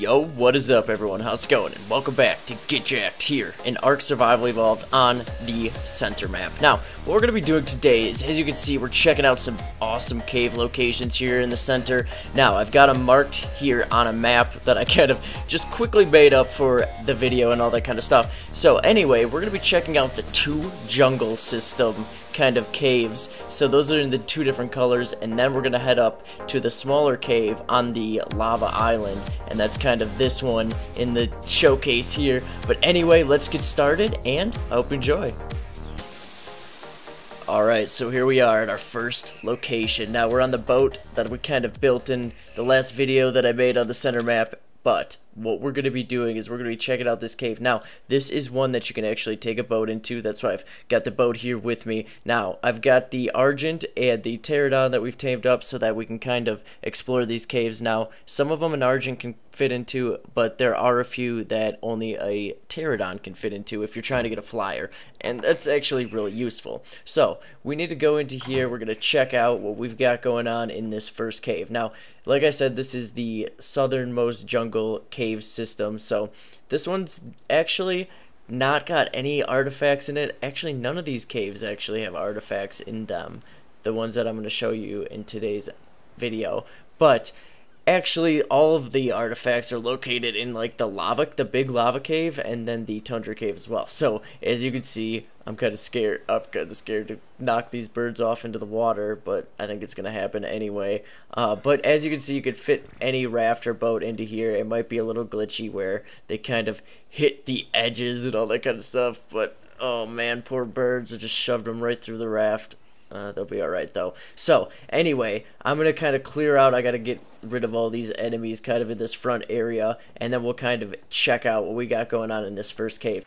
Yo, what is up everyone? How's it going? And welcome back to Get Jacked here in Ark Survival Evolved on the center map. Now, what we're going to be doing today is, as you can see, we're checking out some awesome cave locations here in the center. Now, I've got them marked here on a map that I kind of just quickly made up for the video and all that kind of stuff. So anyway, we're going to be checking out the two jungle system kind of caves. So those are in the two different colors, and then we're gonna head up to the smaller cave on the lava island, and that's kind of this one in the showcase here. But anyway, let's get started and I hope you enjoy. Alright, so here we are at our first location. Now we're on the boat that we kind of built in the last video that I made on the center map. But what we're going to be doing is we're going to be checking out this cave. Now, this is one that you can actually take a boat into. That's why I've got the boat here with me. Now, I've got the Argent and the Pterodon that we've tamed up so that we can kind of explore these caves. Now, some of them an Argent can fit into, but there are a few that only a Pterodon can fit into if you're trying to get a flyer. And that's actually really useful. So, we need to go into here. We're going to check out what we've got going on in this first cave. Now, like I said, this is the southernmost jungle cave system. So this one's actually not got any artifacts in it. Actually, none of these caves actually have artifacts in them. The ones that I'm going to show you in today's video. But actually, all of the artifacts are located in like the big lava cave, and then the tundra cave as well. So as you can see, I'm kind of scared. I'm kind of scared to knock these birds off into the water, but I think it's gonna happen anyway. But as you can see, you could fit any raft or boat into here. It might be a little glitchy where they kind of hit the edges and all that kind of stuff. But oh man, poor birds! I just shoved them right through the raft. They'll be alright though. So, anyway, I'm going to kind of clear out. I got to get rid of all these enemies kind of in this front area, and then we'll kind of check out what we got going on in this first cave.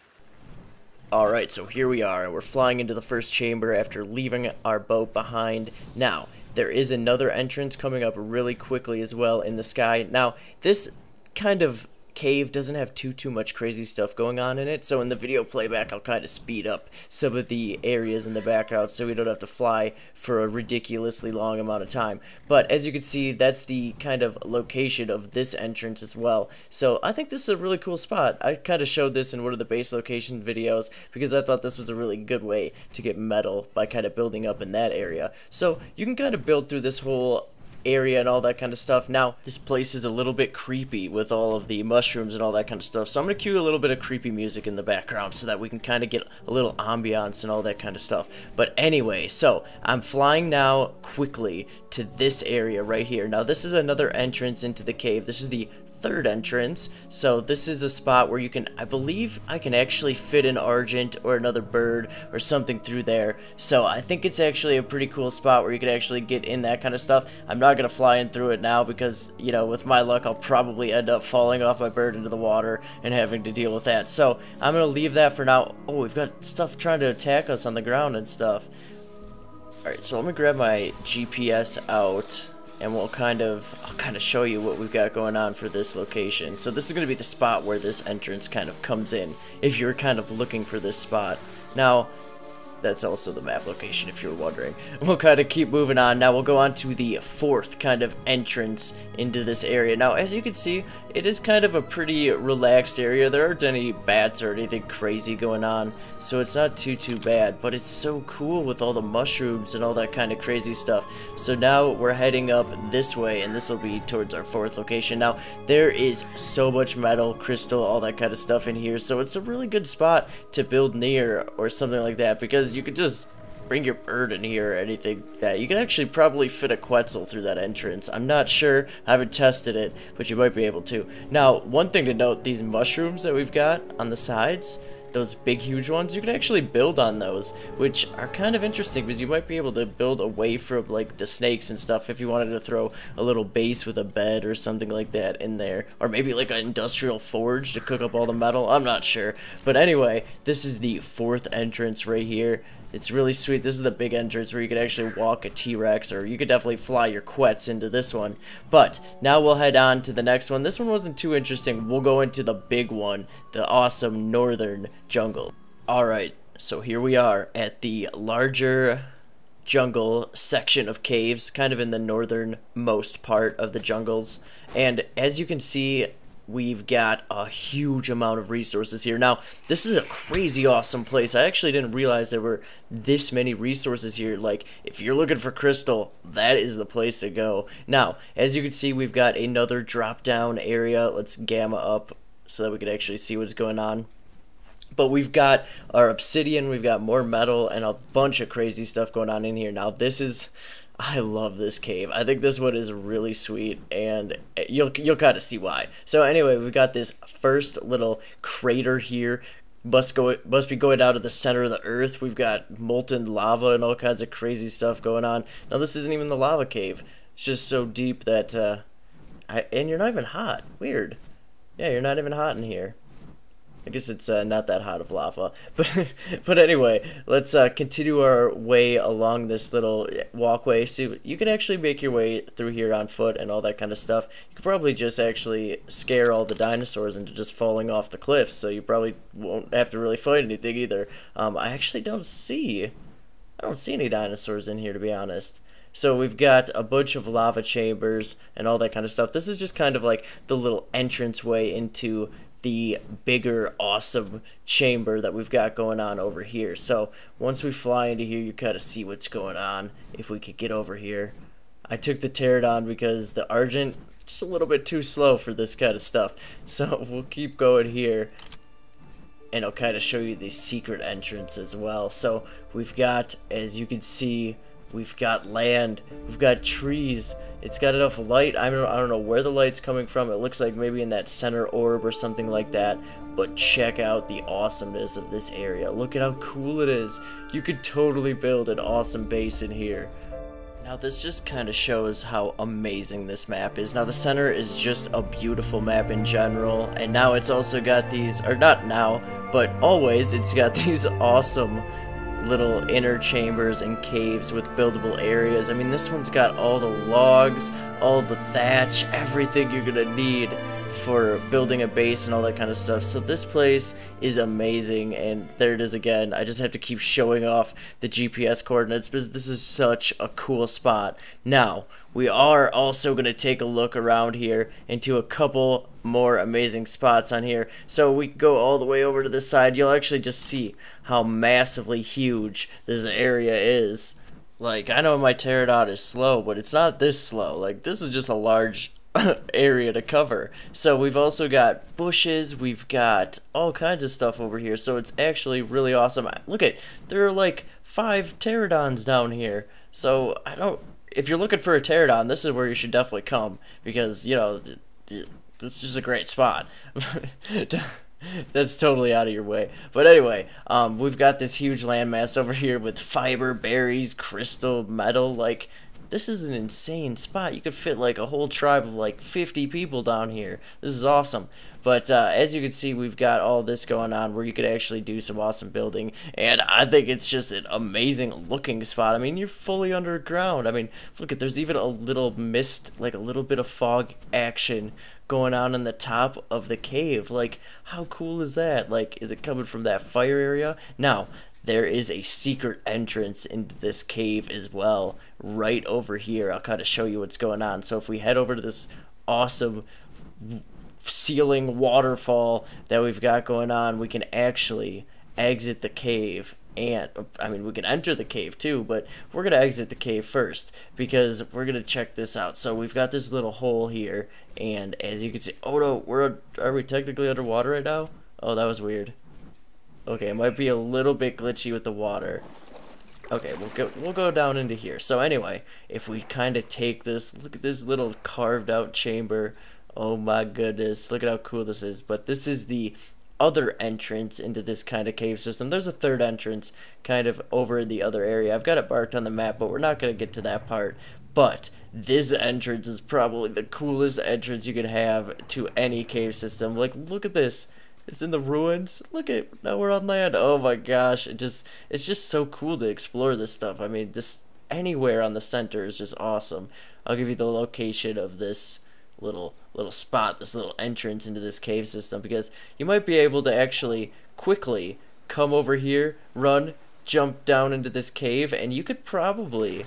Alright, so here we are. We're flying into the first chamber after leaving our boat behind. Now, there is another entrance coming up really quickly as well in the sky. Now, this kind of cave doesn't have too much crazy stuff going on in it, so in the video playback I'll kind of speed up some of the areas in the background so we don't have to fly for a ridiculously long amount of time. But as you can see, that's the kind of location of this entrance as well. So I think this is a really cool spot. I kind of showed this in one of the base location videos because I thought this was a really good way to get metal by kind of building up in that area. So you can kind of build through this whole area and all that kind of stuff. Now, this place is a little bit creepy with all of the mushrooms and all that kind of stuff, so I'm going to cue a little bit of creepy music in the background so that we can kind of get a little ambiance and all that kind of stuff. But anyway, so I'm flying now quickly to this area right here. Now, this is another entrance into the cave. This is the third entrance, so this is a spot where you can, I believe I can actually fit an Argent or another bird or something through there. So I think it's actually a pretty cool spot where you can actually get in that kind of stuff. I'm not gonna fly in through it now because, you know, with my luck I'll probably end up falling off my bird into the water and having to deal with that. So I'm gonna leave that for now. Oh, we've got stuff trying to attack us on the ground and stuff. Alright, so let me grab my GPS out, and I'll kind of show you what we've got going on for this location. So this is going to be the spot where this entrance kind of comes in, if you're kind of looking for this spot. Now, that's also the map location if you're wondering. We'll kind of keep moving on. Now we'll go on to the fourth kind of entrance into this area. Now, as you can see, it is kind of a pretty relaxed area. There aren't any bats or anything crazy going on, so it's not too bad. But it's so cool with all the mushrooms and all that kind of crazy stuff. So now we're heading up this way, and this will be towards our fourth location. Now, there is so much metal, crystal, all that kind of stuff in here, so it's a really good spot to build near or something like that, because you could just bring your bird in here or anything. Yeah, you can actually probably fit a Quetzal through that entrance. I'm not sure, I haven't tested it, but you might be able to. Now, one thing to note, these mushrooms that we've got on the sides, those big huge ones, you can actually build on those, which are kind of interesting because you might be able to build away from like the snakes and stuff if you wanted to throw a little base with a bed or something like that in there, or maybe like an industrial forge to cook up all the metal. I'm not sure, but anyway, this is the fourth entrance right here. It's really sweet. This is the big entrance where you could actually walk a T-Rex, or you could definitely fly your Quetz into this one. But now we'll head on to the next one. This one wasn't too interesting. We'll go into the big one, the awesome northern jungle. Alright, so here we are at the larger jungle section of caves, kind of in the northernmost part of the jungles. And as you can see, we've got a huge amount of resources here. Now, this is a crazy awesome place. I actually didn't realize there were this many resources here. Like, if you're looking for crystal, that is the place to go. Now, as you can see, we've got another drop down area. Let's gamma up so that we can actually see what's going on. But we've got our obsidian, we've got more metal, and a bunch of crazy stuff going on in here. Now, this is... I love this cave. I think this one is really sweet, and you'll kind of see why. So anyway, we've got this first little crater here. Must be going down to the center of the earth. We've got molten lava and all kinds of crazy stuff going on. Now this isn't even the lava cave. It's just so deep that and you're not even hot. Weird. Yeah, you're not even hot in here. I guess it's not that hot of lava, but anyway, let's continue our way along this little walkway. So you can actually make your way through here on foot and all that kind of stuff. You could probably just actually scare all the dinosaurs into just falling off the cliffs, so you probably won't have to really fight anything either. I actually don't see any dinosaurs in here, to be honest. So we've got a bunch of lava chambers and all that kind of stuff. This is just kind of like the little entranceway into the bigger awesome chamber that we've got going on over here. So once we fly into here, you kind of see what's going on. If we could get over here, I took the pterodon because the Argent just a little bit too slow for this kind of stuff, so we'll keep going here and I'll kind of show you the secret entrance as well. So we've got, as you can see, we've got land, we've got trees. It's got enough light. I don't know where the light's coming from. It looks like maybe in that center orb or something like that. But check out the awesomeness of this area. Look at how cool it is. You could totally build an awesome base in here. Now this just kind of shows how amazing this map is. Now the center is just a beautiful map in general. And now it's also got these, or not now, but always it's got these awesome little inner chambers and caves with buildable areas. I mean, this one's got all the logs, all the thatch, everything you're gonna need for building a base and all that kind of stuff. So this place is amazing, and there it is again. I just have to keep showing off the GPS coordinates because this is such a cool spot. Now, we are also going to take a look around here into a couple more amazing spots on here. So we can go all the way over to this side. You'll actually just see how massively huge this area is. Like, I know my pterodon is slow, but it's not this slow. Like, this is just a large area to cover. So we've also got bushes, we've got all kinds of stuff over here, so it's actually really awesome. Look at, there are like 5 pterodons down here. So if you're looking for a pterodon, this is where you should definitely come, because, you know, it's just a great spot. That's totally out of your way. But anyway, we've got this huge landmass over here with fiber, berries, crystal, metal. Like, this is an insane spot. You could fit like a whole tribe of like 50 people down here. This is awesome. But as you can see, we've got all this going on where you could actually do some awesome building. And I think it's just an amazing looking spot. I mean, you're fully underground. I mean, look at, there's even a little mist, like a little bit of fog action going on in the top of the cave. Like, how cool is that? Like, is it coming from that fire area? Now, there is a secret entrance into this cave as well, right over here. I'll kind of show you what's going on. So if we head over to this awesome ceiling waterfall that we've got going on, we can actually exit the cave. And, I mean, we can enter the cave too, but we're going to exit the cave first because we're going to check this out. So we've got this little hole here, and as you can see, oh no, are we technically underwater right now? Oh, that was weird. Okay, it might be a little bit glitchy with the water. Okay, we'll go down into here. So anyway, if we kind of take this, look at this little carved out chamber. Oh my goodness, look at how cool this is. But this is the other entrance into this kind of cave system. There's a third entrance kind of over in the other area. I've got it marked on the map, but we're not going to get to that part. But this entrance is probably the coolest entrance you could have to any cave system. Like, look at this. It's in the ruins. Look at, now we're on land. Oh my gosh, it's just so cool to explore this stuff. I mean, this anywhere on the center is just awesome. I'll give you the location of this little spot, this little entrance into this cave system, because you might be able to actually quickly come over here, run, jump down into this cave, and you could probably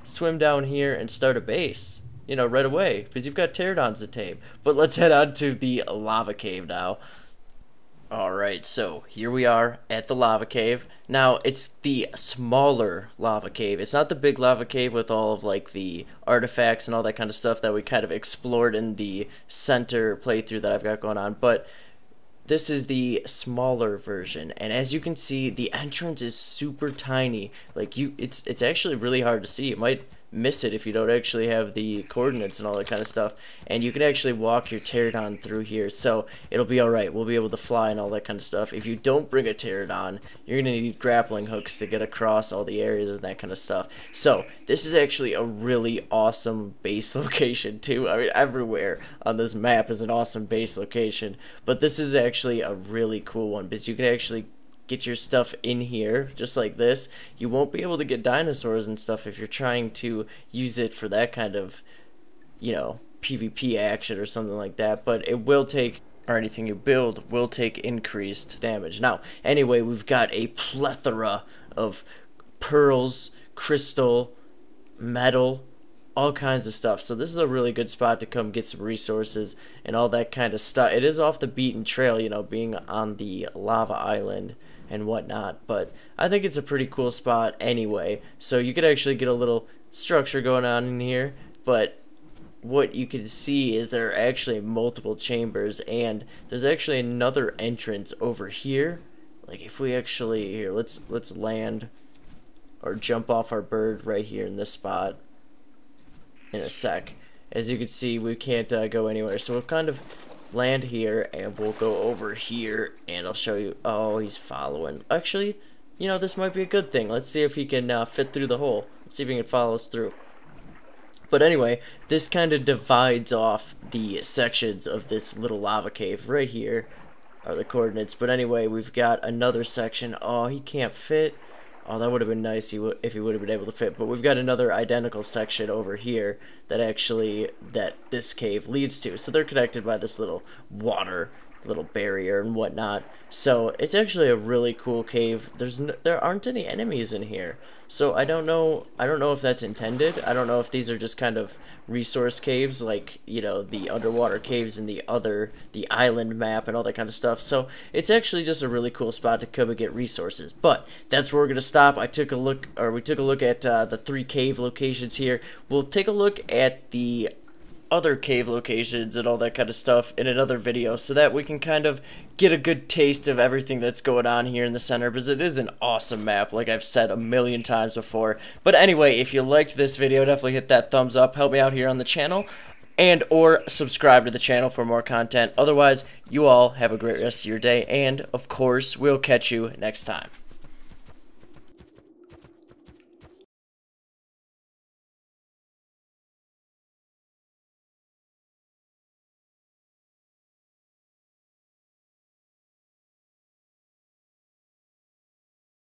swim down here and start a base. you know, right away, because you've got pterodons to tame. But let's head on to the lava cave now. Alright, so here we are at the lava cave. Now, it's the smaller lava cave. It's not the big lava cave with all of, like, the artifacts and all that kind of stuff that we kind of explored in the center playthrough that I've got going on, but this is the smaller version, and as you can see, the entrance is super tiny. Like, it's actually really hard to see. You might miss it if you don't actually have the coordinates and all that kind of stuff, and you can actually walk your pterodon through here, so it'll be alright. We'll be able to fly and all that kind of stuff. If you don't bring a pterodon, you're gonna need grappling hooks to get across all the areas and that kind of stuff. So this is actually a really awesome base location too. I mean, everywhere on this map is an awesome base location, but this is actually a really cool one because you can actually get your stuff in here just like this. You won't be able to get dinosaurs and stuff if you're trying to use it for that kind of, you know, PvP action or something like that, but it will take, or anything you build will take increased damage. Now, anyway, we've got a plethora of pearls, crystal, metal, all kinds of stuff. So this is a really good spot to come get some resources and all that kind of stuff. It is off the beaten trail, you know, being on the lava island and whatnot, but I think it's a pretty cool spot anyway. So you could actually get a little structure going on in here, but what you can see is there are actually multiple chambers, and there's actually another entrance over here. Like, if we actually, here, let's land or jump off our bird right here in this spot in a sec. As you can see, we can't go anywhere, so we'll kind of land here and we'll go over here and I'll show you. Oh, he's following. Actually, you know, this might be a good thing. Let's see if he can fit through the hole. Let's see if he can follow us through. But anyway, this kind of divides off the sections of this little lava cave. Right here are the coordinates, but anyway, we've got another section. Oh, he can't fit. Oh, that would have been nice if he would have been able to fit. But we've got another identical section over here that this cave leads to. So they're connected by this little water, little barrier and whatnot. So it's actually a really cool cave. There aren't any enemies in here. So I don't know if that's intended. I don't know if these are just kind of resource caves, like, you know, the underwater caves in the island map and all that kind of stuff. So it's actually just a really cool spot to come and get resources. But that's where we're gonna stop. We took a look at the 3 cave locations here. We'll take a look at the other cave locations and all that kind of stuff in another video, so that we can kind of get a good taste of everything that's going on here in the center, because it is an awesome map, like I've said a million times before. But anyway, if you liked this video, definitely hit that thumbs up, help me out here on the channel, and or subscribe to the channel for more content. Otherwise, you all have a great rest of your day, and of course, we'll catch you next time.